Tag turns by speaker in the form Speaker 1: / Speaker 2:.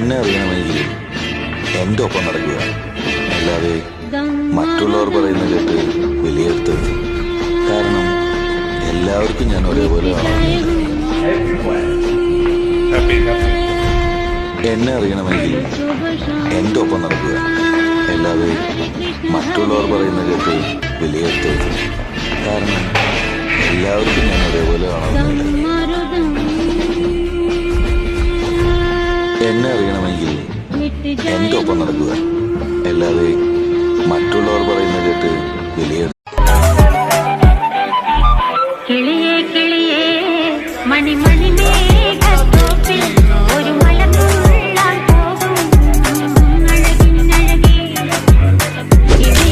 Speaker 1: എന്നെ അറിയണമെങ്കിൽ എൻ്റെ ഒപ്പം നടക്കുക, അല്ലാതെ മറ്റുള്ളവർ പറയുന്ന കേട്ട് വിലയിരുത്തരുത്. കാരണം എല്ലാവർക്കും ഞാൻ ഒരേപോലെ കാണുന്നില്ല. എന്നെ അറിയണമെങ്കിൽ എൻ്റെ ഒപ്പം നടക്കുക, അല്ലാതെ മറ്റുള്ളവർ പറയുന്ന കേട്ട് വിലയിരുത്തരുത്. കാരണം എല്ലാവർക്കും ഞാൻ ഒരേപോലെ കാണുന്നില്ല. എന്നെ അറിയണമെങ്കിൽ എൻ്റെ ഒപ്പം നടക്കുക, അല്ലാതെ മറ്റുള്ളവർ പറയുന്ന കേട്ട് വിലയിരുത്തുക.
Speaker 2: കിളിയേ കിളിയേ മണിമ